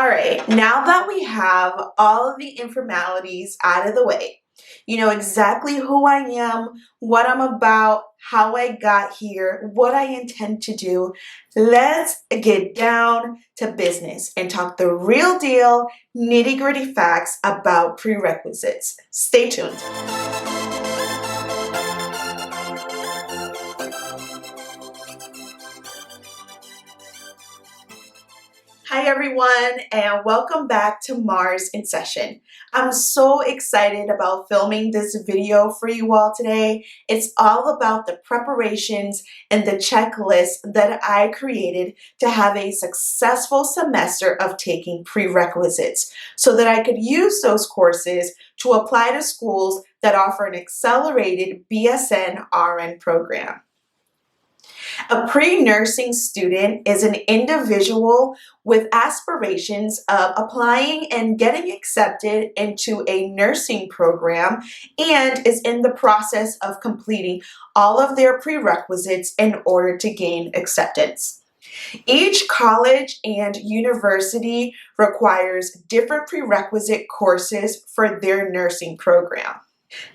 All right, now that we have all of the informalities out of the way, you know exactly who I am, what I'm about, how I got here, what I intend to do. Let's get down to business and talk the real deal, nitty-gritty facts about prerequisites. Stay tuned. Hi everyone, and welcome back to Mars in Session. I'm so excited about filming this video for you all today. It's all about the preparations and the checklist that I created to have a successful semester of taking prerequisites so that I could use those courses to apply to schools that offer an accelerated BSN RN program. A pre-nursing student is an individual with aspirations of applying and getting accepted into a nursing program and is in the process of completing all of their prerequisites in order to gain acceptance. Each college and university requires different prerequisite courses for their nursing program.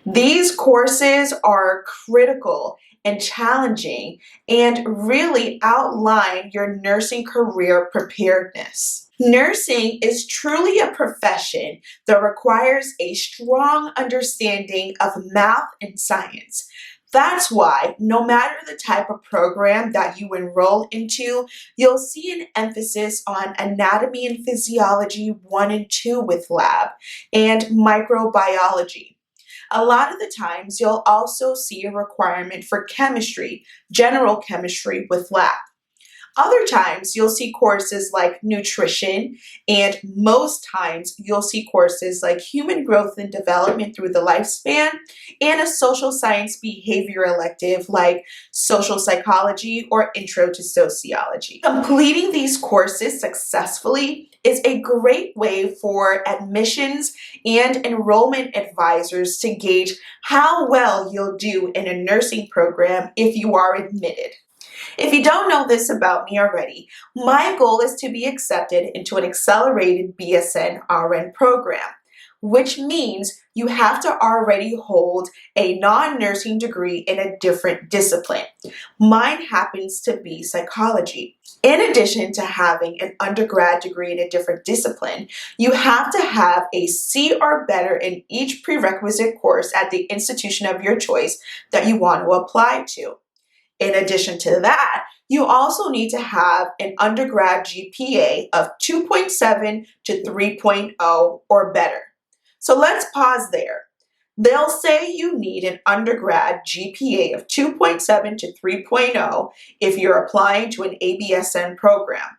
These courses are critical and challenging and really outline your nursing career preparedness. Nursing is truly a profession that requires a strong understanding of math and science. That's why no matter the type of program that you enroll into, you'll see an emphasis on anatomy and physiology 1 and 2 with lab and microbiology. A lot of the times, you'll also see a requirement for chemistry, general chemistry with lab. Other times, you'll see courses like nutrition, and most times, you'll see courses like human growth and development through the lifespan, and a social science behavior elective like social psychology or intro to sociology. Completing these courses successfully is a great way for admissions and enrollment advisors to gauge how well you'll do in a nursing program if you are admitted. If you don't know this about me already, my goal is to be accepted into an accelerated BSN RN program, which means you have to already hold a non-nursing degree in a different discipline. Mine happens to be psychology. In addition to having an undergrad degree in a different discipline, you have to have a C or better in each prerequisite course at the institution of your choice that you want to apply to. In addition to that, you also need to have an undergrad GPA of 2.7 to 3.0 or better. So let's pause there. They'll say you need an undergrad GPA of 2.7 to 3.0 if you're applying to an ABSN program.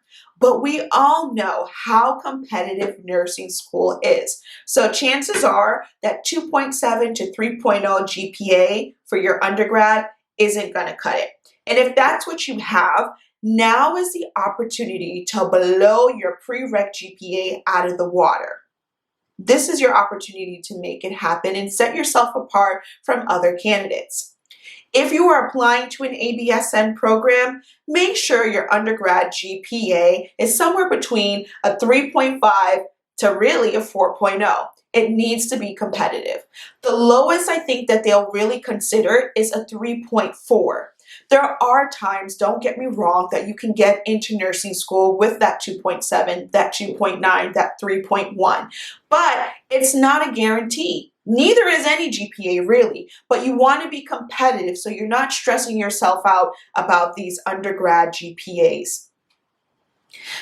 But we all know how competitive nursing school is. So chances are that 2.7 to 3.0 GPA for your undergrad isn't going to cut it. And if that's what you have, now is the opportunity to blow your pre-req GPA out of the water. This is your opportunity to make it happen and set yourself apart from other candidates. If you are applying to an ABSN program, make sure your undergrad GPA is somewhere between a 3.5 to really a 4.0. It needs to be competitive. The lowest I think that they'll really consider is a 3.4. There are times, don't get me wrong, that you can get into nursing school with that 2.7, that 2.9, that 3.1, but it's not a guarantee. Neither is any GPA really, but you want to be competitive so you're not stressing yourself out about these undergrad GPAs.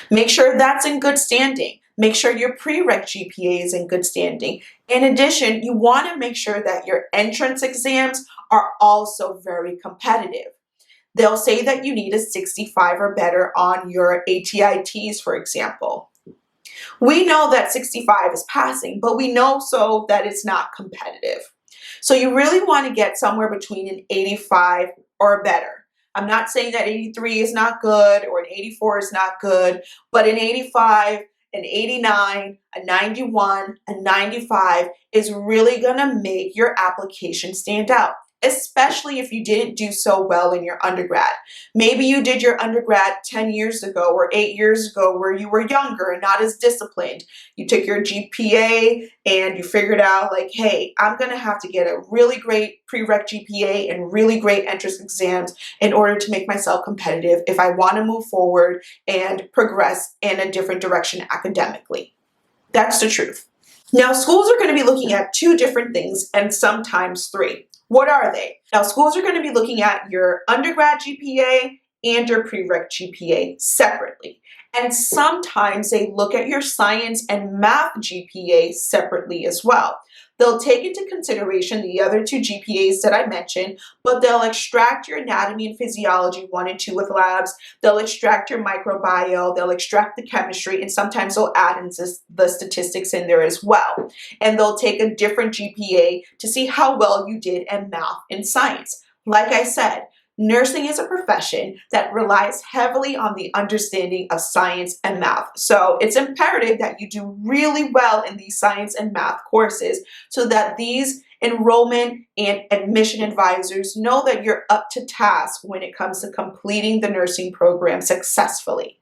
Make sure that's in good standing. Make sure your prereq GPA is in good standing. In addition, you want to make sure that your entrance exams are also very competitive. They'll say that you need a 65 or better on your ATITs, for example. We know that 65 is passing, but we know so that it's not competitive. So you really want to get somewhere between an 85 or better. I'm not saying that 83 is not good or an 84 is not good, but an 85, an 89, a 91, a 95 is really going to make your application stand out. especially if you didn't do so well in your undergrad. Maybe you did your undergrad 10 years ago or 8 years ago where you were younger and not as disciplined. You took your GPA and you figured out like, hey, I'm gonna have to get a really great pre-req GPA and really great entrance exams in order to make myself competitive if I want to move forward and progress in a different direction academically. That's the truth. Now, schools are going to be looking at 2 different things and sometimes 3. What are they? Now, schools are going to be looking at your undergrad GPA and your pre-req GPA separately. And sometimes they look at your science and math GPA separately as well. They'll take into consideration the other 2 GPAs that I mentioned, but they'll extract your anatomy and physiology 1 and 2 with labs. They'll extract your microbiome, they'll extract the chemistry, and sometimes they'll add in the statistics in there as well. And they'll take a different GPA to see how well you did in math and science. Like I said, nursing is a profession that relies heavily on the understanding of science and math. So it's imperative that you do really well in these science and math courses so that these enrollment and admission advisors know that you're up to task when it comes to completing the nursing program successfully.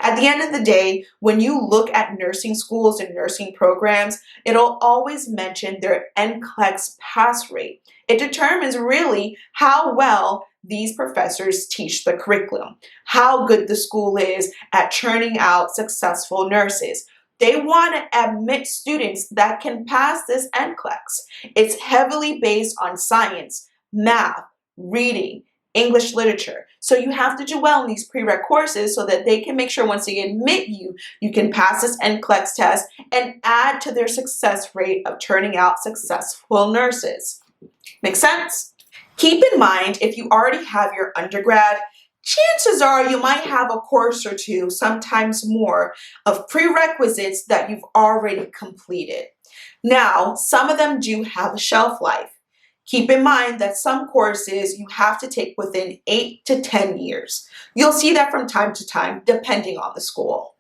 At the end of the day, when you look at nursing schools and nursing programs, it'll always mention their NCLEX pass rate. It determines really how well these professors teach the curriculum, how good the school is at churning out successful nurses. They want to admit students that can pass this NCLEX. It's heavily based on science, math, reading, English literature. So you have to do well in these prereq courses so that they can make sure once they admit you, you can pass this NCLEX test and add to their success rate of turning out successful nurses. Make sense? Keep in mind, if you already have your undergrad, chances are you might have a course or 2, sometimes more, of prerequisites that you've already completed. Now, some of them do have a shelf life. Keep in mind that some courses you have to take within 8 to 10 years. You'll see that from time to time, depending on the school.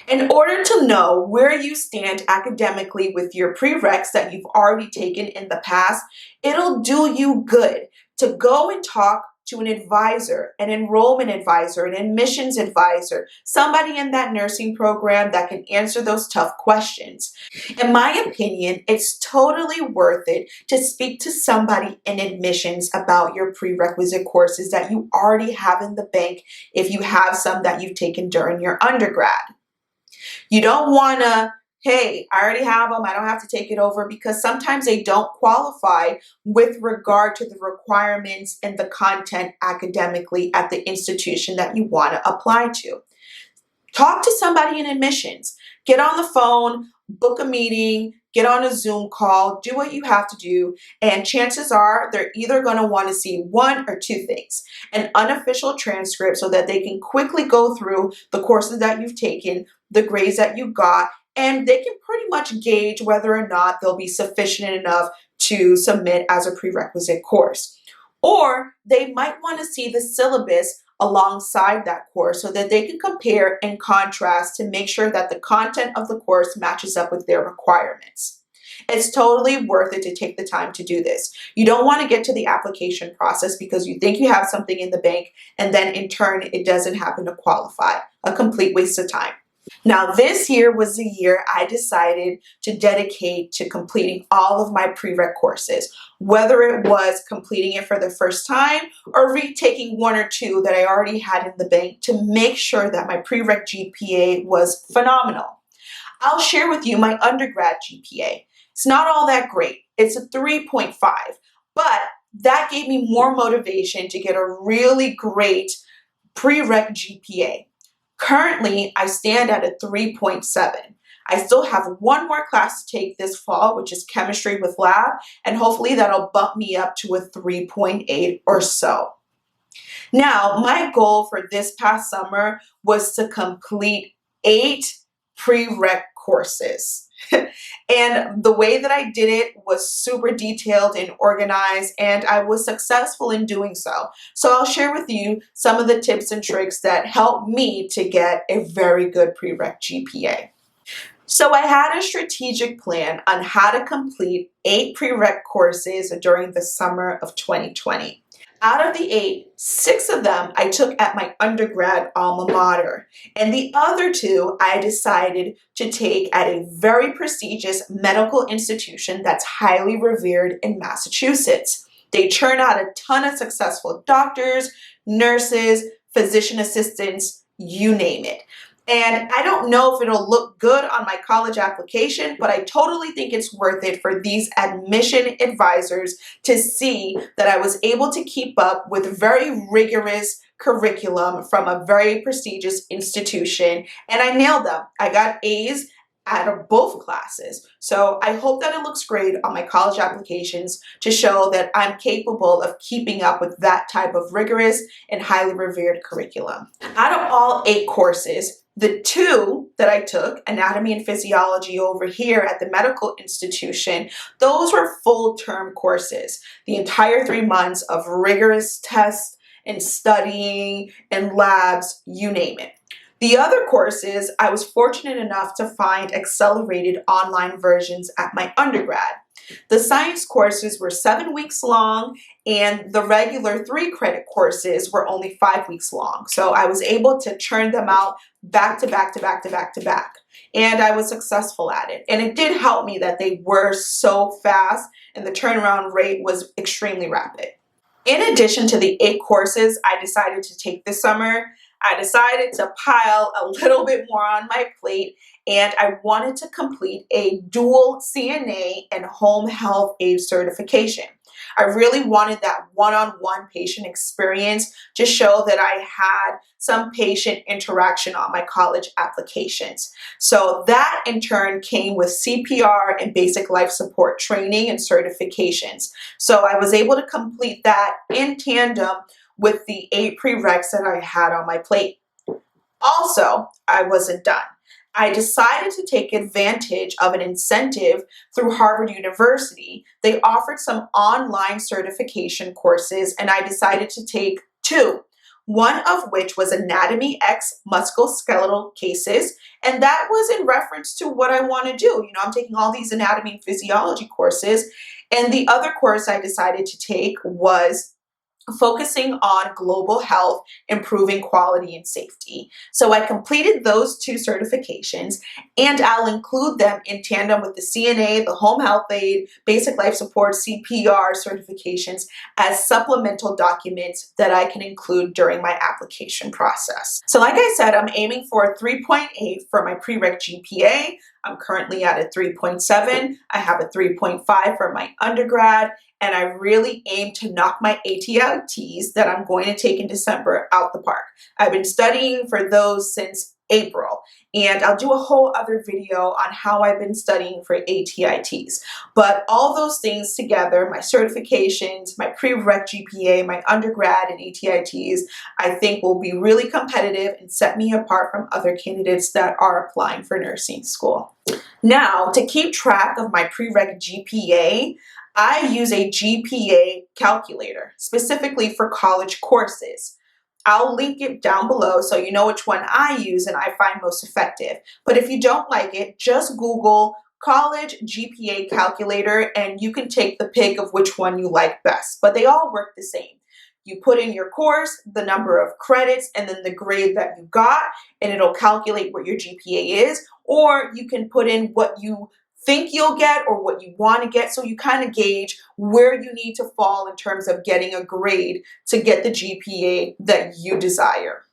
In order to know where you stand academically with your prereqs that you've already taken in the past, it'll do you good to go and talk to an advisor, an enrollment advisor, an admissions advisor, somebody in that nursing program that can answer those tough questions. In my opinion, it's totally worth it to speak to somebody in admissions about your prerequisite courses that you already have in the bank if you have some that you've taken during your undergrad. You don't want to, hey, I already have them, I don't have to take it over, because sometimes they don't qualify with regard to the requirements and the content academically at the institution that you want to apply to. Talk to somebody in admissions. Get on the phone, book a meeting, get on a Zoom call, do what you have to do, and chances are they're either going to want to see 1 or 2 things. An unofficial transcript so that they can quickly go through the courses that you've taken, the grades that you got, and they can pretty much gauge whether or not they'll be sufficient enough to submit as a prerequisite course. Or they might want to see the syllabus alongside that course so that they can compare and contrast to make sure that the content of the course matches up with their requirements. It's totally worth it to take the time to do this. You don't want to get to the application process because you think you have something in the bank and then in turn it doesn't happen to qualify. A complete waste of time. Now, this year was the year I decided to dedicate to completing all of my prereq courses, whether it was completing it for the first time or retaking 1 or 2 that I already had in the bank to make sure that my prereq GPA was phenomenal. I'll share with you my undergrad GPA. It's not all that great. It's a 3.5, but that gave me more motivation to get a really great prereq GPA. Currently, I stand at a 3.7. I still have 1 more class to take this fall, which is chemistry with lab, and hopefully that'll bump me up to a 3.8 or so. Now, my goal for this past summer was to complete 8 prereq courses. And the way that I did it was super detailed and organized, and I was successful in doing so. So I'll share with you some of the tips and tricks that helped me to get a very good prereq GPA. So I had a strategic plan on how to complete 8 prereq courses during the summer of 2020. Out of the 8, 6 of them I took at my undergrad alma mater, and the other 2 I decided to take at a very prestigious medical institution that's highly revered in Massachusetts. They churn out a ton of successful doctors, nurses, physician assistants, you name it. And I don't know if it'll look good on my college application, but I totally think it's worth it for these admission advisors to see that I was able to keep up with very rigorous curriculum from a very prestigious institution, and I nailed them. I got A's out of both classes. So I hope that it looks great on my college applications to show that I'm capable of keeping up with that type of rigorous and highly revered curriculum. Out of all 8 courses, the 2 that I took, anatomy and physiology over here at the medical institution, those were full-term courses. The entire 3 months of rigorous tests and studying and labs, you name it. The other courses, I was fortunate enough to find accelerated online versions at my undergrad. The science courses were 7 weeks long, and the regular 3-credit courses were only 5 weeks long. So I was able to churn them out back to back to back to back to back. And I was successful at it. And it did help me that they were so fast and the turnaround rate was extremely rapid. In addition to the 8 courses I decided to take this summer, I decided to pile a little bit more on my plate, and I wanted to complete a dual CNA and home health aide certification. I really wanted that one-on-one patient experience to show that I had some patient interaction on my college applications. So that in turn came with CPR and basic life support training and certifications. So I was able to complete that in tandem with the 8 prereqs that I had on my plate. Also, I wasn't done. I decided to take advantage of an incentive through Harvard University. They offered some online certification courses, and I decided to take 2. One of which was Anatomy X musculoskeletal cases, and that was in reference to what I want to do. You know, I'm taking all these anatomy and physiology courses, and the other course I decided to take was focusing on global health, improving quality and safety. So I completed those 2 certifications, and I'll include them in tandem with the CNA, the home health aide, basic life support, CPR certifications as supplemental documents that I can include during my application process. So like I said, I'm aiming for a 3.8 for my prereq GPA. I'm currently at a 3.7. I have a 3.5 for my undergrad, and I really aim to knock my ATITs that I'm going to take in December out the park. I've been studying for those since April, and I'll do a whole other video on how I've been studying for ATITs. But all those things together, my certifications, my prereq GPA, my undergrad and ATITs, I think will be really competitive and set me apart from other candidates that are applying for nursing school. Now, to keep track of my prereq GPA, I use a GPA calculator, specifically for college courses. I'll link it down below so you know which one I use and I find most effective. But if you don't like it, just Google college GPA calculator and you can take the pick of which one you like best. But they all work the same. You put in your course, the number of credits, and then the grade that you got, and it'll calculate what your GPA is. Or you can put in what you think you'll get or what you want to get, so you kind of gauge where you need to fall in terms of getting a grade to get the GPA that you desire.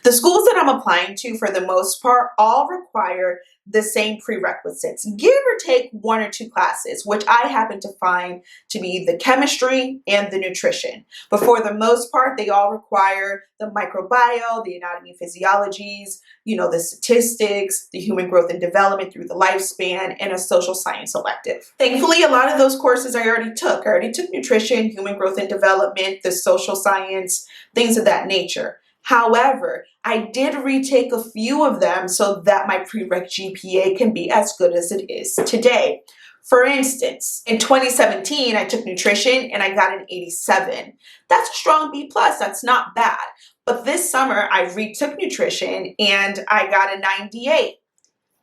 The schools that I'm applying to, for the most part, all require the same prerequisites, give or take 1 or 2 classes, which I happen to find to be the chemistry and the nutrition. But for the most part, they all require the microbiome, the anatomy and physiologies, the statistics, the human growth and development through the lifespan, and a social science elective. Thankfully, a lot of those courses I already took. I already took nutrition, human growth and development, the social science, things of that nature. However, I did retake a few of them so that my prereq GPA can be as good as it is today. For instance, in 2017, I took nutrition and I got an 87. That's a strong B+, that's not bad. But this summer, I retook nutrition and I got a 98.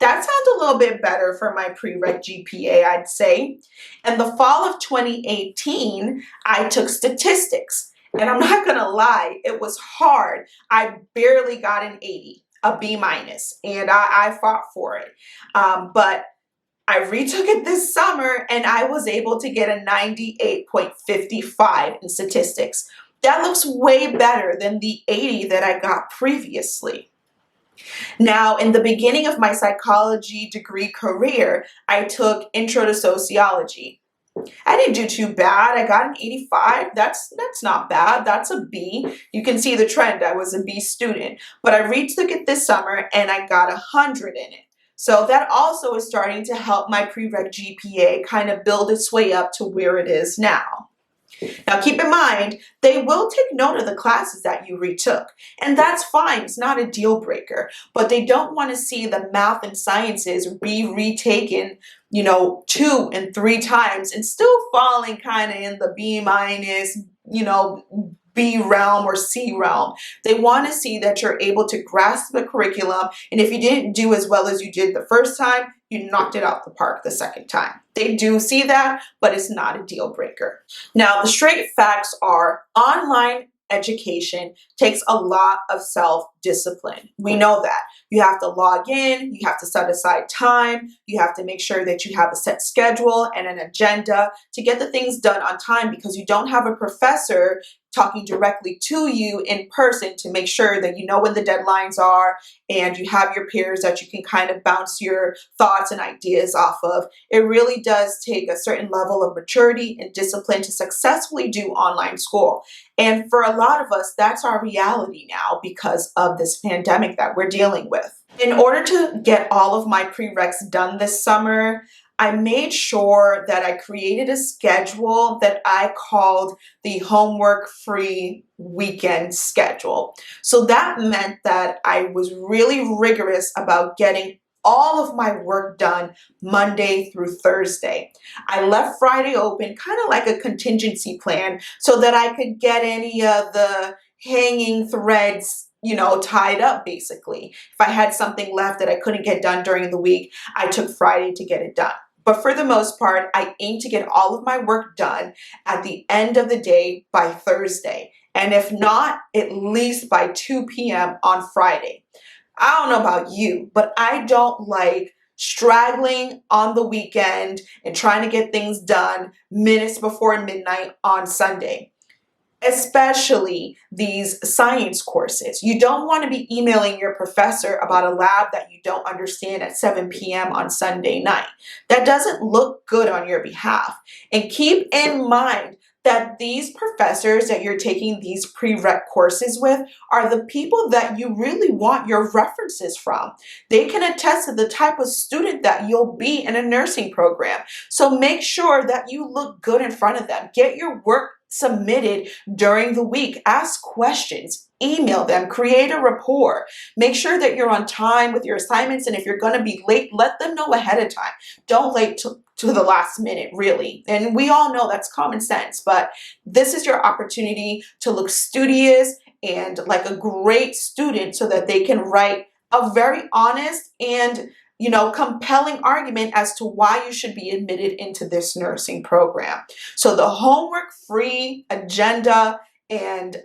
That sounds a little bit better for my prereq GPA, I'd say. In the fall of 2018, I took statistics. And I'm not gonna lie, it was hard. I barely got an 80, a B minus, and I fought for it. But I retook it this summer and I was able to get a 98.55 in statistics. That looks way better than the 80 that I got previously. Now, in the beginning of my psychology degree career, I took Intro to Sociology. I didn't do too bad. I got an 85. That's not bad. That's a B. You can see the trend. I was a B student. But I retook it this summer and I got 100 in it. So that also is starting to help my prereq GPA kind of build its way up to where it is now. Now keep in mind, they will take note of the classes that you retook, and that's fine, it's not a deal breaker, but they don't want to see the math and sciences be retaken, 2 and 3 times and still falling kind of in the B minus, B realm or C realm. They want to see that you're able to grasp the curriculum, and if you didn't do as well as you did the first time, you knocked it out the park the second time. They do see that, but it's not a deal breaker. Now, the straight facts are online education takes a lot of self-discipline. We know that. You have to log in, you have to set aside time, you have to make sure that you have a set schedule and an agenda to get the things done on time, because you don't have a professor talking directly to you in person to make sure that you know when the deadlines are and you have your peers that you can kind of bounce your thoughts and ideas off of. It really does take a certain level of maturity and discipline to successfully do online school. And for a lot of us, that's our reality now because of this pandemic that we're dealing with. In order to get all of my prereqs done this summer, I made sure that I created a schedule that I called the homework-free weekend schedule. So that meant that I was really rigorous about getting all of my work done Monday through Thursday. I left Friday open, kind of like a contingency plan, so that I could get any of the hanging threads tied up basically. If I had something left that I couldn't get done during the week, I took Friday to get it done. But for the most part, I aim to get all of my work done at the end of the day by Thursday. And if not, at least by 2 p.m. on Friday. I don't know about you, but I don't like straggling on the weekend and trying to get things done minutes before midnight on Sunday. Especially these science courses. You don't want to be emailing your professor about a lab that you don't understand at 7 p.m. on Sunday night. That doesn't look good on your behalf. And keep in mind that these professors that you're taking these prereq courses with are the people that you really want your references from. They can attest to the type of student that you'll be in a nursing program. So make sure that you look good in front of them. Get your work submitted during the week. Ask questions, email them, create a rapport. Make sure that you're on time with your assignments, and if you're going to be late, let them know ahead of time. Don't wait to the last minute, really. And we all know that's common sense, but this is your opportunity to look studious and like a great student so that they can write a very honest and compelling argument as to why you should be admitted into this nursing program. So the homework-free agenda and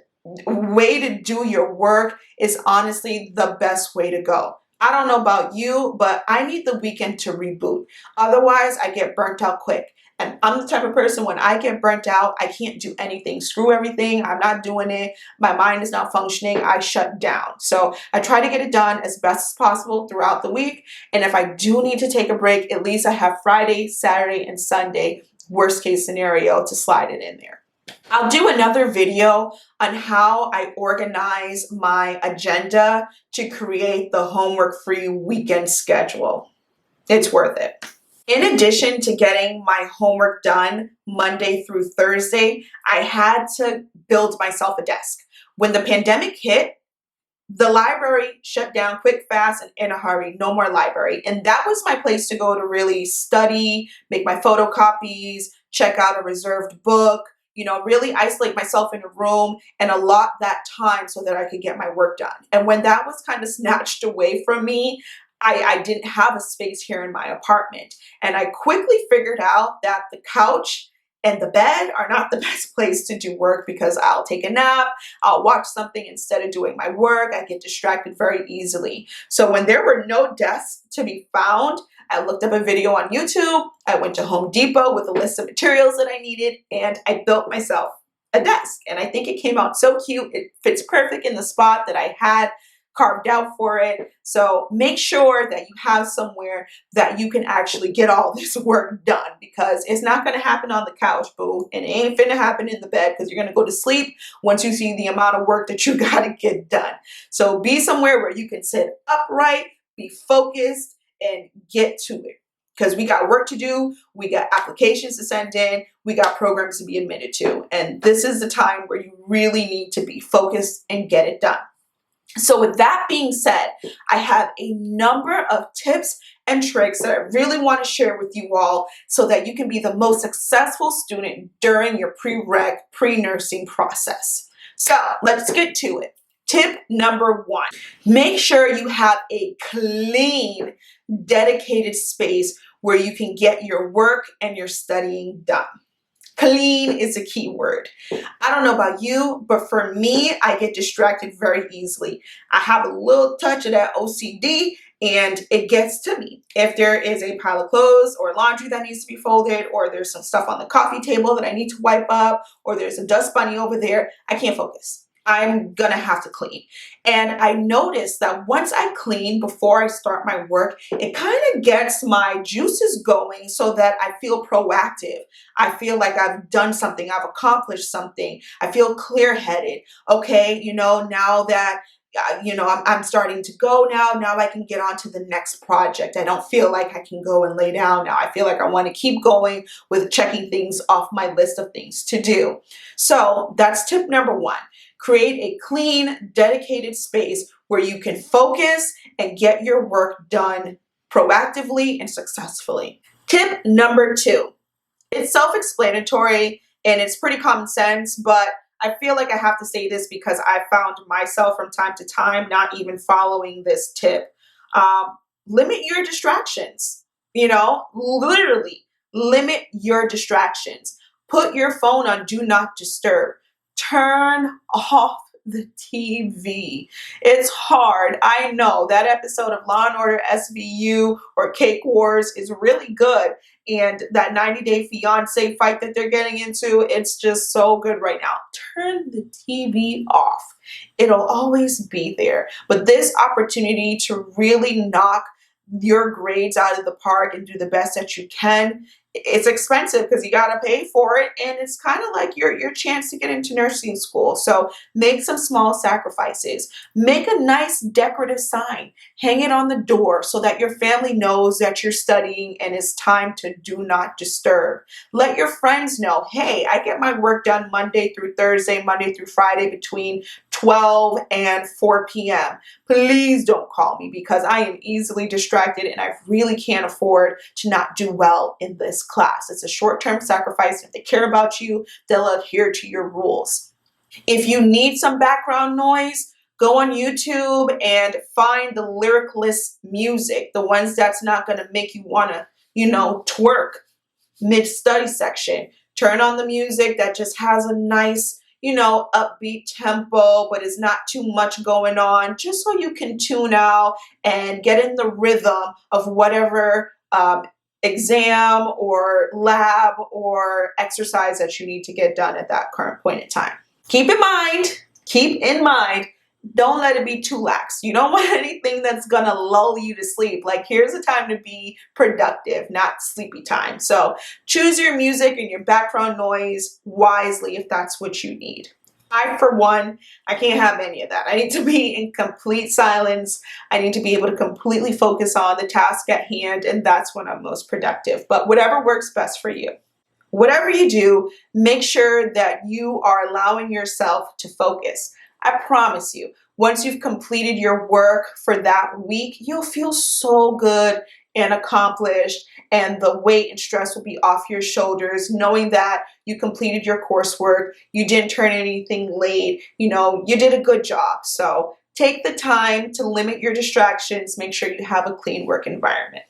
way to do your work is honestly the best way to go. I don't know about you, but I need the weekend to reboot. Otherwise, I get burnt out quick. And I'm the type of person, when I get burnt out, I can't do anything. Screw everything. I'm not doing it. My mind is not functioning. I shut down. So I try to get it done as best as possible throughout the week. And if I do need to take a break, at least I have Friday, Saturday, and Sunday, worst case scenario, to slide it in there. I'll do another video on how I organize my agenda to create the homework-free weekend schedule. It's worth it. In addition to getting my homework done Monday through Thursday, I had to build myself a desk. When the pandemic hit, the library shut down quick, fast, and in a hurry. No more library. And that was my place to go to really study, make my photocopies, check out a reserved book, really isolate myself in a room and allot that time so that I could get my work done. And when that was kind of snatched away from me, I didn't have a space here in my apartment. And I quickly figured out that the couch and the bed are not the best place to do work because I'll take a nap, I'll watch something instead of doing my work, I get distracted very easily. So when there were no desks to be found, I looked up a video on YouTube, I went to Home Depot with a list of materials that I needed, and I built myself a desk. And I think it came out so cute. It fits perfect in the spot that I had carved out for it. So make sure that you have somewhere that you can actually get all this work done, because it's not going to happen on the couch, boo, and it ain't finna happen in the bed, because you're going to go to sleep once you see the amount of work that you got to get done. So be somewhere where you can sit upright, be focused, and get to it. Because we got work to do, we got applications to send in, we got programs to be admitted to. And this is the time where you really need to be focused and get it done. So with that being said, I have a number of tips and tricks that I really want to share with you all so that you can be the most successful student during your prereq, pre-nursing process. So let's get to it. Tip number 1, make sure you have a clean, dedicated space where you can get your work and your studying done. Clean is a key word. I don't know about you, but for me, I get distracted very easily. I have a little touch of that OCD and it gets to me. If there is a pile of clothes or laundry that needs to be folded, or there's some stuff on the coffee table that I need to wipe up, or there's a dust bunny over there, I can't focus. I'm gonna have to clean. And I noticed that once I clean before I start my work, it kind of gets my juices going so that I feel proactive. I feel like I've done something, I've accomplished something. I feel clear-headed. Okay, now that I'm starting to go now I can get on to the next project. I don't feel like I can go and lay down now. I feel like I want to keep going with checking things off my list of things to do. So that's tip number 1. Create a clean, dedicated space where you can focus and get your work done proactively and successfully. Tip number 2. It's self-explanatory and it's pretty common sense, but I feel like I have to say this because I found myself from time to time not even following this tip. Limit your distractions. Literally limit your distractions. Put your phone on Do Not Disturb. Turn off the TV. It's hard. I know that episode of Law & Order SVU or Cake Wars is really good. And that 90 Day Fiance fight that they're getting into, it's just so good right now. Turn the TV off. It'll always be there. But this opportunity to really knock your grades out of the park and do the best that you can, it's expensive because you got to pay for it, and it's kind of like your chance to get into nursing school. So make some small sacrifices. Make a nice decorative sign. Hang it on the door so that your family knows that you're studying and it's time to do not disturb. Let your friends know, hey, I get my work done Monday through Thursday, Monday through Friday between 12 and 4 p.m. Please don't call me because I am easily distracted and I really can't afford to not do well in this class. It's a short-term sacrifice. If they care about you, they'll adhere to your rules. If you need some background noise, go on YouTube and find the lyricless music, the ones that's not going to make you want to, twerk mid-study section. Turn on the music that just has a nice, upbeat tempo, but is not too much going on, just so you can tune out and get in the rhythm of whatever exam or lab or exercise that you need to get done at that current point in time. Keep in mind, don't let it be too lax. You don't want anything that's gonna lull you to sleep. Like, here's a time to be productive, not sleepy time. So choose your music and your background noise wisely if that's what you need. I, for one, I can't have any of that. I need to be in complete silence. I need to be able to completely focus on the task at hand, and that's when I'm most productive. But whatever works best for you. Whatever you do, make sure that you are allowing yourself to focus. I promise you, once you've completed your work for that week, you'll feel so good and accomplished, and the weight and stress will be off your shoulders, knowing that you completed your coursework, you didn't turn anything late, you did a good job. So Take the time to limit your distractions. Make sure you have a clean work environment.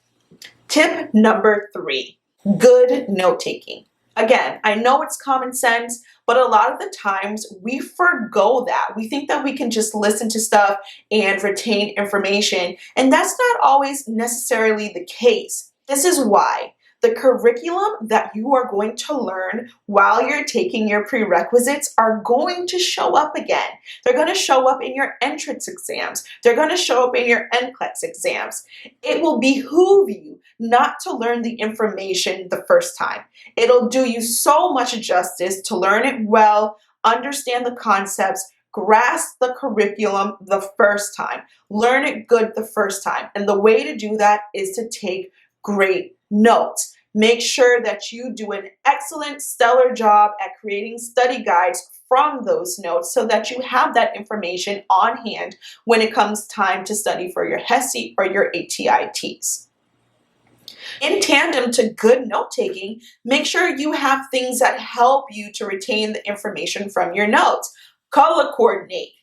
Tip number 3, good note-taking. Again, I know it's common sense, but a lot of the times we forgo that. We think that we can just listen to stuff and retain information, and that's not always necessarily the case. This is why the curriculum that you are going to learn while you're taking your prerequisites are going to show up again. They're going to show up in your entrance exams. They're going to show up in your NCLEX exams. It will behoove you not to learn the information the first time. It'll do you so much justice to learn it well, understand the concepts, grasp the curriculum the first time, learn it good the first time. And the way to do that is to take great notes. Make sure that you do an excellent, stellar job at creating study guides from those notes so that you have that information on hand when it comes time to study for your HESI or your ATITs. In tandem to good note-taking, make sure you have things that help you to retain the information from your notes. Color coordinate.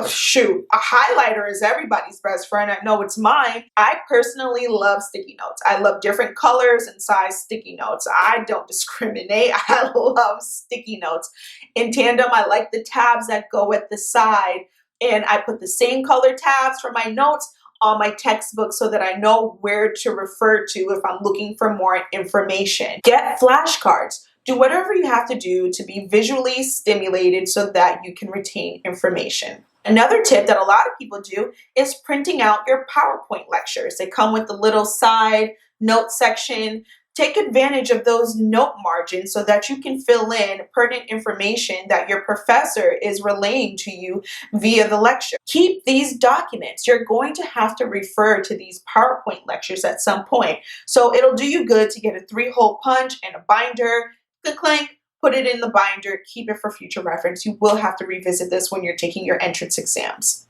Shoot, a highlighter is everybody's best friend. I know it's mine. I personally love sticky notes. I love different colors and size sticky notes. I don't discriminate. I love sticky notes. In tandem, I like the tabs that go at the side, and I put the same color tabs for my notes on my textbook so that I know where to refer to if I'm looking for more information. Get flashcards. Do whatever you have to do to be visually stimulated so that you can retain information. Another tip that a lot of people do is printing out your PowerPoint lectures. They come with the little side note section. Take advantage of those note margins so that you can fill in pertinent information that your professor is relaying to you via the lecture. Keep these documents. You're going to have to refer to these PowerPoint lectures at some point. So it'll do you good to get a 3-hole punch and a binder, clank, put it in the binder, keep it for future reference. You will have to revisit this when you're taking your entrance exams.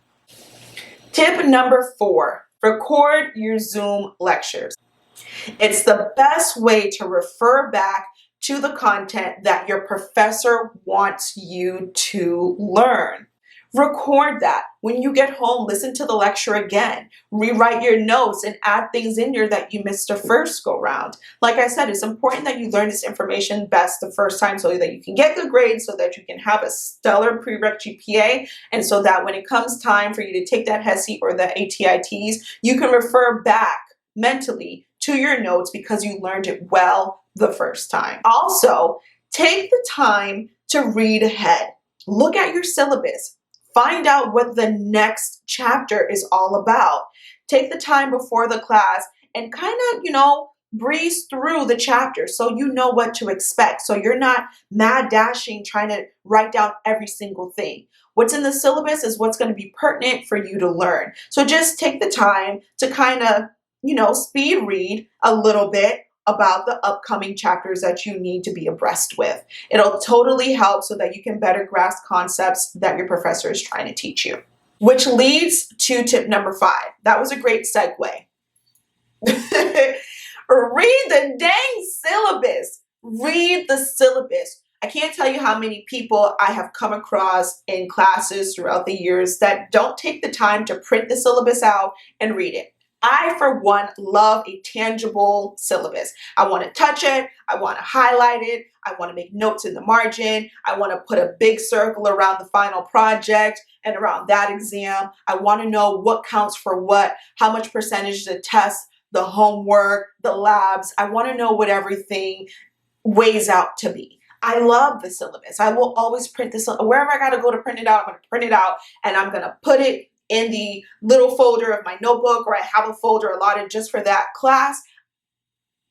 Tip number 4, record your Zoom lectures. It's the best way to refer back to the content that your professor wants you to learn. Record that. When you get home, listen to the lecture again. Rewrite your notes and add things in there that you missed the first go round. Like I said, it's important that you learn this information best the first time so that you can get good grades, so that you can have a stellar prereq GPA, and so that when it comes time for you to take that HESI or the ATITs, you can refer back mentally to your notes because you learned it well the first time. Also, take the time to read ahead. Look at your syllabus. Find out what the next chapter is all about. Take the time before the class and kind of, breeze through the chapter so you know what to expect. So you're not mad dashing trying to write down every single thing. What's in the syllabus is what's going to be pertinent for you to learn. So just take the time to kind of, speed read a little bit about the upcoming chapters that you need to be abreast with. It'll totally help so that you can better grasp concepts that your professor is trying to teach you. Which leads to tip number 5. That was a great segue. Read the dang syllabus. Read the syllabus. I can't tell you how many people I have come across in classes throughout the years that don't take the time to print the syllabus out and read it. I, for one, love a tangible syllabus. I want to touch it. I want to highlight it. I want to make notes in the margin. I want to put a big circle around the final project and around that exam. I want to know what counts for what, how much percentage the test, the homework, the labs. I want to know what everything weighs out to be. I love the syllabus. I will always print this. Wherever I got to go to print it out, I'm going to print it out and I'm going to put it in the little folder of my notebook, or I have a folder allotted just for that class.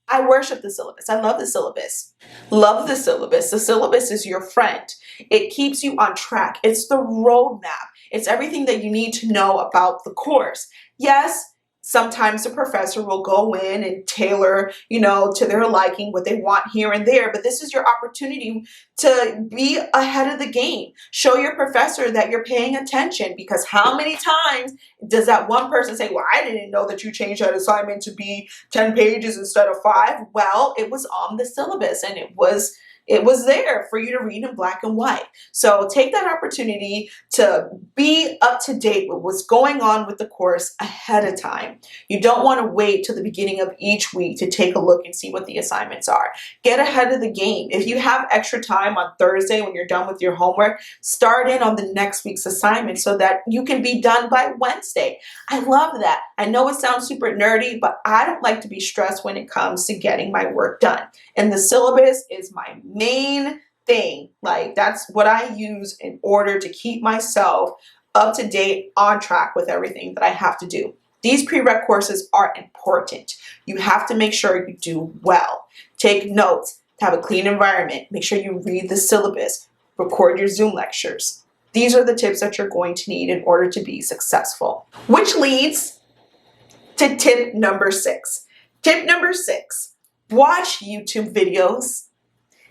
I worship the syllabus. I love the syllabus. Love the syllabus. The syllabus is your friend. It keeps you on track. It's the roadmap. It's everything that you need to know about the course. Yes, sometimes the professor will go in and tailor, to their liking what they want here and there, but this is your opportunity to be ahead of the game. Show your professor that you're paying attention, because how many times does that one person say, well, I didn't know that you changed that assignment to be 10 pages instead of 5. Well, it was on the syllabus and it was It was there for you to read in black and white. So take that opportunity to be up to date with what's going on with the course ahead of time. You don't want to wait till the beginning of each week to take a look and see what the assignments are. Get ahead of the game. If you have extra time on Thursday when you're done with your homework, start in on the next week's assignment so that you can be done by Wednesday. I love that. I know it sounds super nerdy, but I don't like to be stressed when it comes to getting my work done. And the syllabus is my main thing. Like, that's what I use in order to keep myself up to date, on track with everything that I have to do. These prereq courses are important. You have to make sure you do well. Take notes, have a clean environment, make sure you read the syllabus, record your Zoom lectures. These are the tips that you're going to need in order to be successful. Which leads to tip number 6. Tip number 6, watch YouTube videos.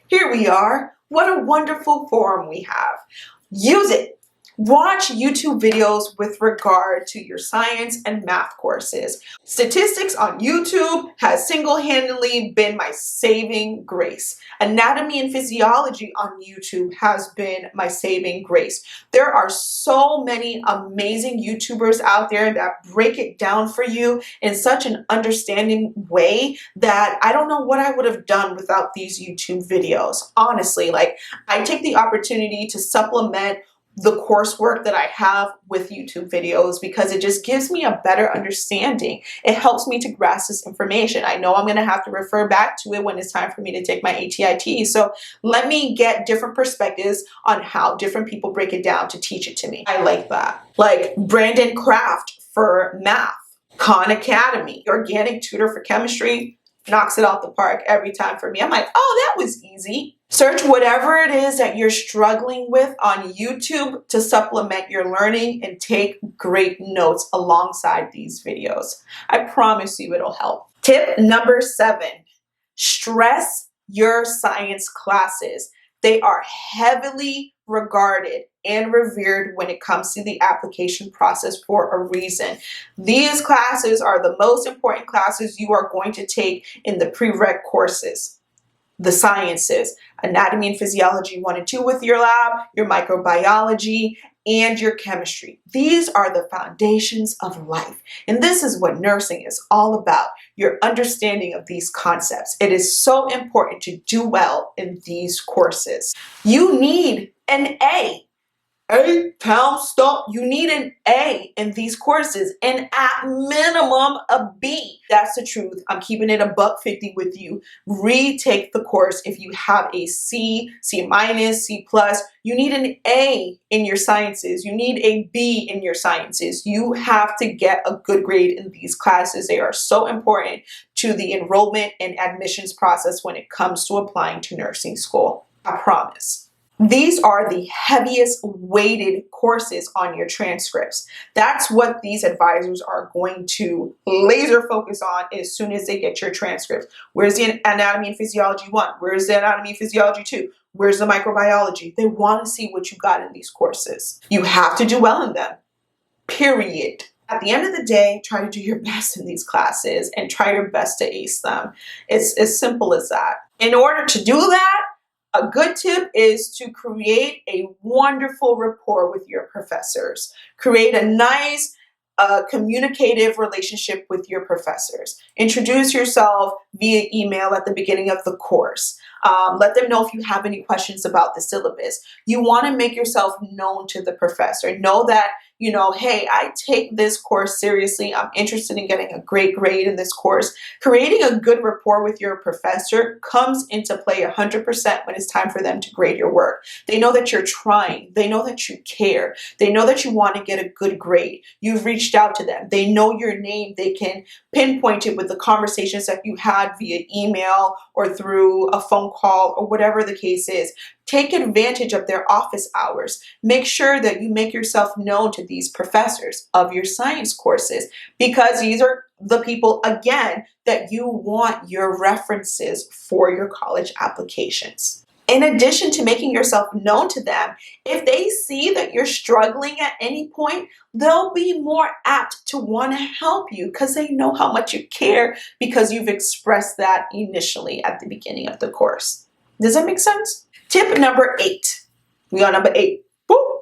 Here we are. What a wonderful forum we have. Use it. Watch YouTube videos with regard to your science and math courses. Statistics on YouTube has single-handedly been my saving grace. Anatomy and physiology on YouTube has been my saving grace. There are so many amazing YouTubers out there that break it down for you in such an understanding way that I don't know what I would have done without these YouTube videos. Honestly, like, I take the opportunity to supplement the coursework that I have with YouTube videos because it just gives me a better understanding. It helps me to grasp this information. I know I'm going to have to refer back to it when it's time for me to take my ATIT. So let me get different perspectives on how different people break it down to teach it to me. I like that. Like Brandon Kraft for math, Khan Academy, organic tutor for chemistry, knocks it out the park every time for me. I'm like, oh, that was easy. Search whatever it is that you're struggling with on YouTube to supplement your learning and take great notes alongside these videos. I promise you it'll help. Tip number 7, stress your science classes. They are heavily regarded and revered when it comes to the application process for a reason. These classes are the most important classes you are going to take in the prereq courses. The sciences, anatomy and physiology 1 and 2 with your lab, your microbiology, and your chemistry. These are the foundations of life. And this is what nursing is all about, your understanding of these concepts. It is so important to do well in these courses. You need an A. You need an A in these courses, and at minimum a B. That's the truth. I'm keeping it $150 with you. Retake the course. If you have a C, C minus, C plus, you need an A in your sciences. You need a B in your sciences. You have to get a good grade in these classes. They are so important to the enrollment and admissions process when it comes to applying to nursing school. I promise. These are the heaviest weighted courses on your transcripts. That's what these advisors are going to laser focus on as soon as they get your transcripts. Where's the anatomy and physiology 1? Where's the anatomy and physiology 2? Where's the microbiology? They want to see what you got in these courses. You have to do well in them, period. At the end of the day, try to do your best in these classes and try your best to ace them. It's as simple as that. In order to do that, a good tip is to create a wonderful rapport with your professors. Create a nice, communicative relationship with your professors. Introduce yourself via email at the beginning of the course. Let them know if you have any questions about the syllabus. You want to make yourself known to the professor. Know that, hey, I take this course seriously. I'm interested in getting a great grade in this course. Creating a good rapport with your professor comes into play 100% when it's time for them to grade your work. They know that you're trying. They know that you care. They know that you want to get a good grade. You've reached out to them. They know your name. They can pinpoint it with the conversations that you had via email or through a phone call or whatever the case is. Take advantage of their office hours. Make sure that you make yourself known to these professors of your science courses because these are the people, again, that you want your references for your college applications. In addition to making yourself known to them, if they see that you're struggling at any point, they'll be more apt to want to help you because they know how much you care because you've expressed that initially at the beginning of the course. Does that make sense? Tip number 8. We on number 8. Woo!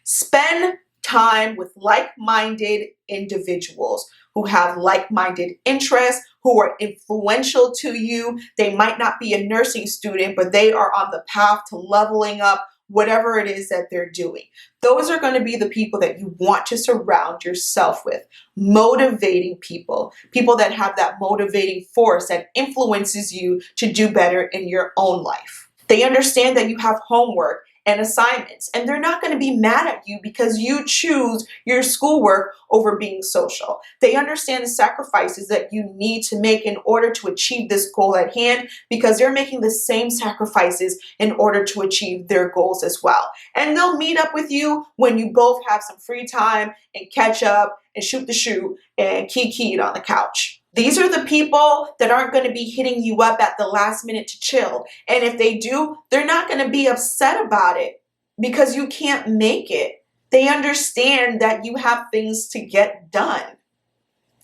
Spend time with like-minded individuals who have like-minded interests, who are influential to you. They might not be a nursing student, but they are on the path to leveling up whatever it is that they're doing. Those are going to be the people that you want to surround yourself with. Motivating people, people that have that motivating force that influences you to do better in your own life. They understand that you have homework and assignments, and they're not going to be mad at you because you choose your schoolwork over being social. They understand the sacrifices that you need to make in order to achieve this goal at hand, because they're making the same sacrifices in order to achieve their goals as well. And they'll meet up with you when you both have some free time and catch up and shoot the shoe and kiki on the couch. These are the people that aren't going to be hitting you up at the last minute to chill. And if they do, they're not going to be upset about it because you can't make it. They understand that you have things to get done.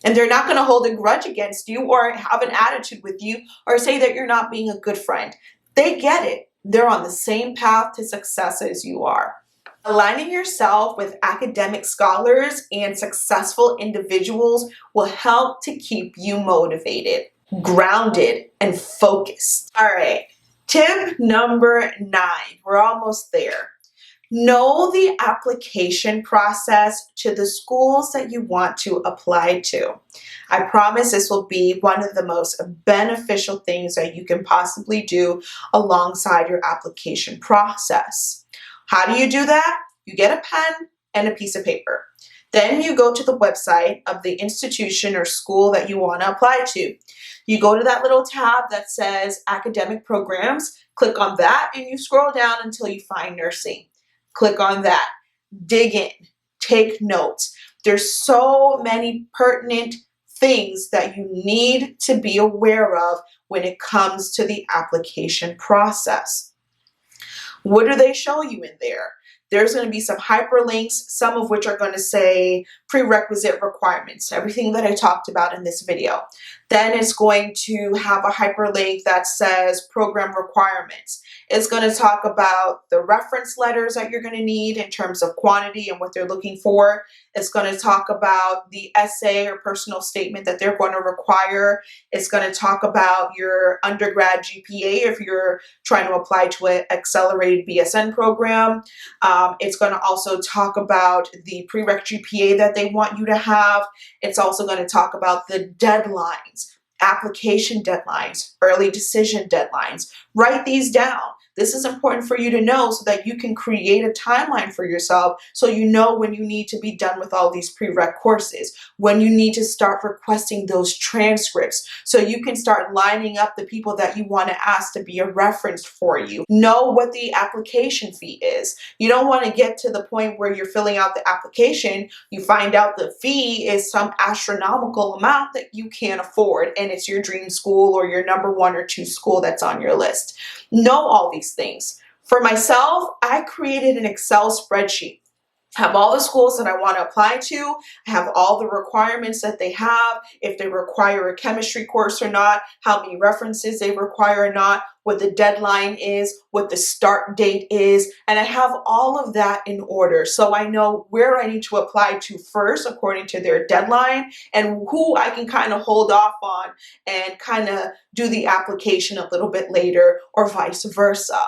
And they're not going to hold a grudge against you or have an attitude with you or say that you're not being a good friend. They get it. They're on the same path to success as you are. Aligning yourself with academic scholars and successful individuals will help to keep you motivated, grounded, and focused. All right, tip number 9. We're almost there. Know the application process to the schools that you want to apply to. I promise this will be one of the most beneficial things that you can possibly do alongside your application process. How do you do that? You get a pen and a piece of paper. Then you go to the website of the institution or school that you want to apply to. You go to that little tab that says academic programs, click on that, and you scroll down until you find nursing. Click on that, dig in, take notes. There's so many pertinent things that you need to be aware of when it comes to the application process. What do they show you in there? There's going to be some hyperlinks, some of which are going to say prerequisite requirements, everything that I talked about in this video. Then it's going to have a hyperlink that says program requirements. It's going to talk about the reference letters that you're going to need in terms of quantity and what they're looking for. It's going to talk about the essay or personal statement that they're going to require. It's going to talk about your undergrad GPA if you're trying to apply to an accelerated BSN program. It's going to also talk about the Pre-Req GPA that they want you to have. It's also going to talk about the deadlines, application deadlines, early decision deadlines. Write these down. This is important for you to know so that you can create a timeline for yourself so you know when you need to be done with all these prereq courses, when you need to start requesting those transcripts so you can start lining up the people that you want to ask to be a reference for you. Know what the application fee is. You don't want to get to the point where you're filling out the application, you find out the fee is some astronomical amount that you can't afford and it's your dream school or your number 1 or 2 school that's on your list. Know all these things. For myself, I created an Excel spreadsheet. I have all the schools that I want to apply to. I have all the requirements that they have, if they require a chemistry course or not, how many references they require or not, what the deadline is, what the start date is, and I have all of that in order. So I know where I need to apply to first according to their deadline and who I can kind of hold off on and kind of do the application a little bit later or vice versa.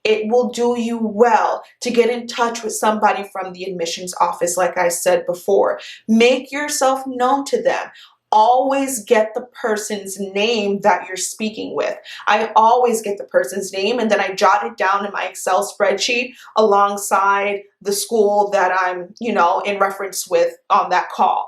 It will do you well to get in touch with somebody from the admissions office, like I said before. Make yourself known to them. Always get the person's name that you're speaking with. I always get the person's name and then I jot it down in my Excel spreadsheet alongside the school that I'm, in reference with on that call.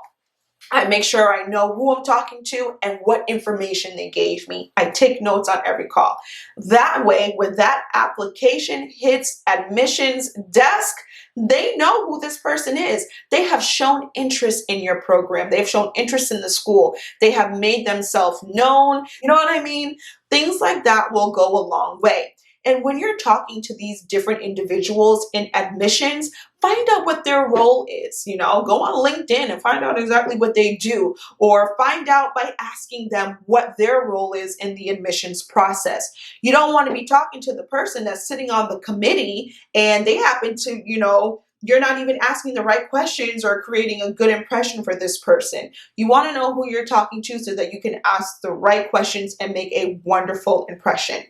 I make sure I know who I'm talking to and what information they gave me. I take notes on every call. That way, when that application hits admissions desk, they know who this person is. They have shown interest in your program. They've shown interest in the school. They have made themselves known. You know what I mean? Things like that will go a long way. And when you're talking to these different individuals in admissions, find out what their role is. You know, go on LinkedIn and find out exactly what they do, or find out by asking them what their role is in the admissions process. You don't want to be talking to the person that's sitting on the committee and they happen to, you're not even asking the right questions or creating a good impression for this person. You want to know who you're talking to so that you can ask the right questions and make a wonderful impression.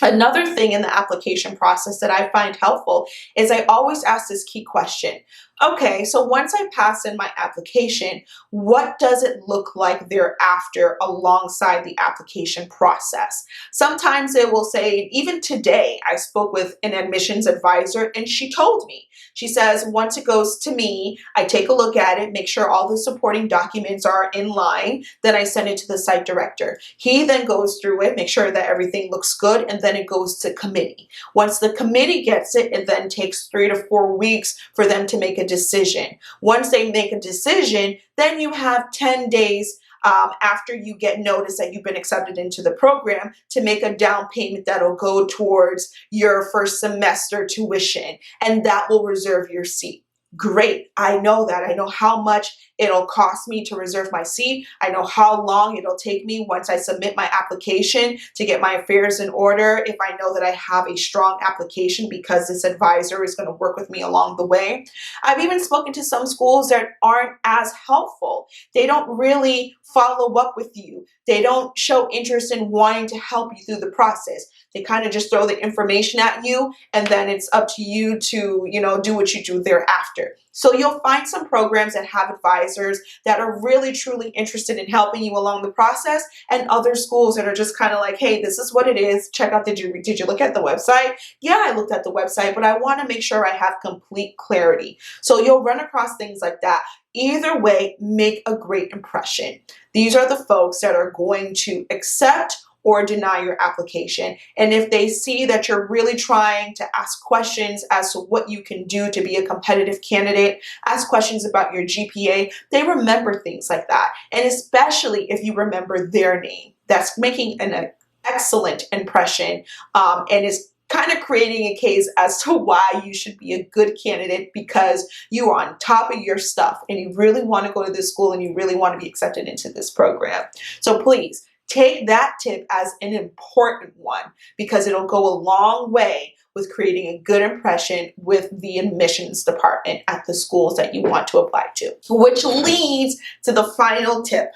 Another thing in the application process that I find helpful is I always ask this key question. Okay, so once I pass in my application, what does it look like thereafter alongside the application process? Sometimes it will say, even today, I spoke with an admissions advisor and she told me, she says, once it goes to me, I take a look at it, make sure all the supporting documents are in line, then I send it to the site director. He then goes through it, make sure that everything looks good, and then it goes to committee. Once the committee gets it, it then takes 3 to 4 weeks for them to make a decision. Once they make a decision, then you have 10 days after you get notice that you've been accepted into the program to make a down payment that'll go towards your first semester tuition, and that will reserve your seat. Great. I know that. I know how much it'll cost me to reserve my seat. I know how long it'll take me once I submit my application to get my affairs in order, if I know that I have a strong application because this advisor is going to work with me along the way. I've even spoken to some schools that aren't as helpful. They don't really follow up with you. They don't show interest in wanting to help you through the process. They kind of just throw the information at you, and then it's up to you to, do what you do thereafter. So you'll find some programs that have advisors that are really truly interested in helping you along the process, and other schools that are just kind of like, hey, this is what it is. Check out, did you look at the website? Yeah, I looked at the website, but I want to make sure I have complete clarity. So you'll run across things like that. Either way, make a great impression. These are the folks that are going to accept or deny your application. And if they see that you're really trying to ask questions as to what you can do to be a competitive candidate, ask questions about your GPA, they remember things like that. And especially if you remember their name, that's making an excellent impression, and is kind of creating a case as to why you should be a good candidate, because you are on top of your stuff and you really want to go to this school and you really want to be accepted into this program. So please, take that tip as an important one, because it'll go a long way with creating a good impression with the admissions department at the schools that you want to apply to. Which leads to the final tip,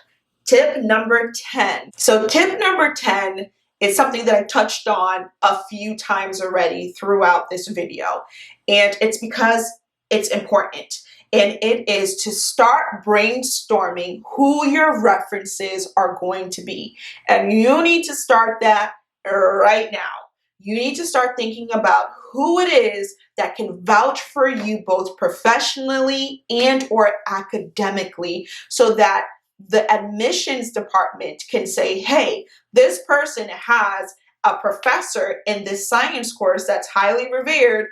tip number 10. So tip number 10 is something that I touched on a few times already throughout this video, and it's because it's important. And it is to start brainstorming who your references are going to be. And you need to start that right now. You need to start thinking about who it is that can vouch for you both professionally and or academically, so that the admissions department can say, hey, this person has a professor in this science course that's highly revered,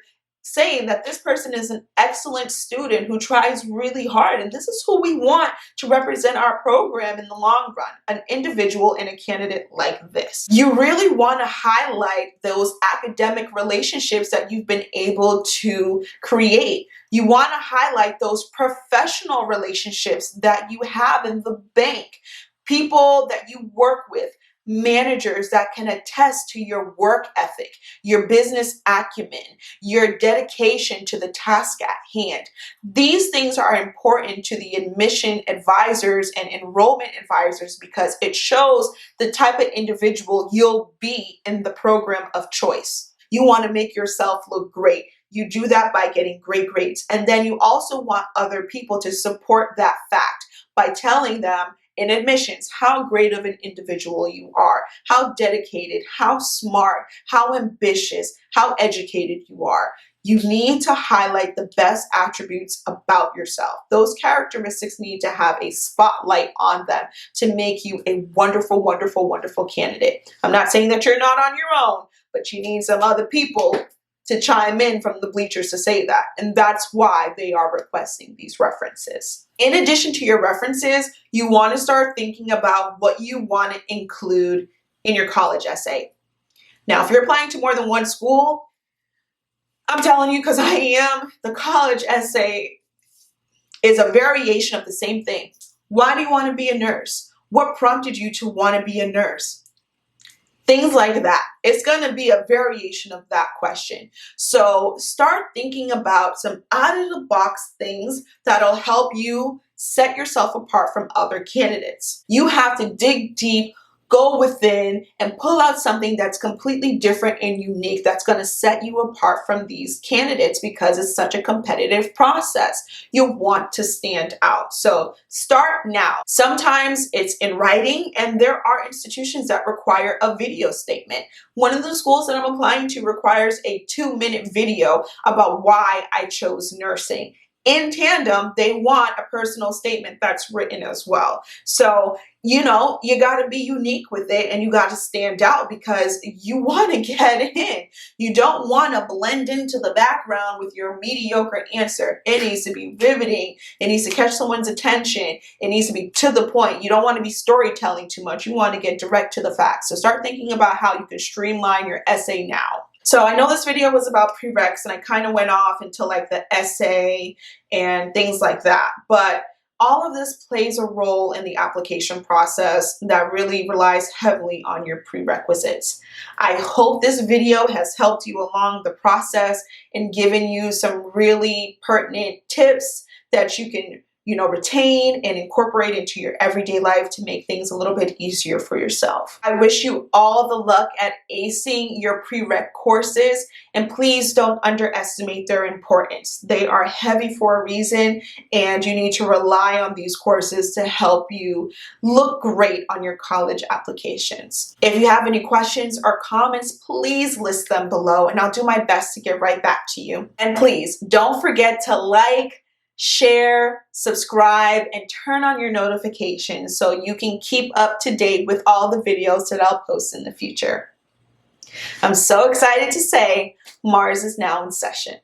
saying that this person is an excellent student who tries really hard, and this is who we want to represent our program in the long run, an individual and a candidate like this. You really want to highlight those academic relationships that you've been able to create. You want to highlight those professional relationships that you have in the bank, people that you work with, managers that can attest to your work ethic, your business acumen, your dedication to the task at hand. These things are important to the admission advisors and enrollment advisors, because it shows the type of individual you'll be in the program of choice. You want to make yourself look great. You do that by getting great grades. And then you also want other people to support that fact by telling them in admissions how great of an individual you are, how dedicated, how smart, how ambitious, how educated you are. You need to highlight the best attributes about yourself. Those characteristics need to have a spotlight on them to make you a wonderful, wonderful, wonderful candidate. I'm not saying that you're not on your own, but you need some other people to chime in from the bleachers to say that. And that's why they are requesting these references. In addition to your references, you want to start thinking about what you want to include in your college essay. Now, if you're applying to more than one school, I'm telling you, because I am, the college essay is a variation of the same thing. Why do you want to be a nurse? What prompted you to want to be a nurse? Things like that. It's going to be a variation of that question. So start thinking about some out-of-the-box things that'll help you set yourself apart from other candidates. You have to dig deep, go within, and pull out something that's completely different and unique that's going to set you apart from these candidates because it's such a competitive process. You want to stand out. So start now. Sometimes it's in writing, and there are institutions that require a video statement. One of the schools that I'm applying to requires a 2-minute video about why I chose nursing. In tandem, they want a personal statement that's written as well. So, you know, you got to be unique with it, and you got to stand out because you want to get in. You don't want to blend into the background with your mediocre answer. It needs to be riveting. It needs to catch someone's attention. It needs to be to the point. You don't want to be storytelling too much. You want to get direct to the facts. So start thinking about how you can streamline your essay now. So I know this video was about prereqs, and I kind of went off into like the essay and things like that. But all of this plays a role in the application process that really relies heavily on your prerequisites. I hope this video has helped you along the process and given you some really pertinent tips that you can retain and incorporate into your everyday life to make things a little bit easier for yourself. I wish you all the luck at acing your prereq courses, and please don't underestimate their importance. They are heavy for a reason, and you need to rely on these courses to help you look great on your college applications. If you have any questions or comments, please list them below, and I'll do my best to get right back to you. And please don't forget to like, share, subscribe, and turn on your notifications so you can keep up to date with all the videos that I'll post in the future. I'm so excited to say Mars is now in session.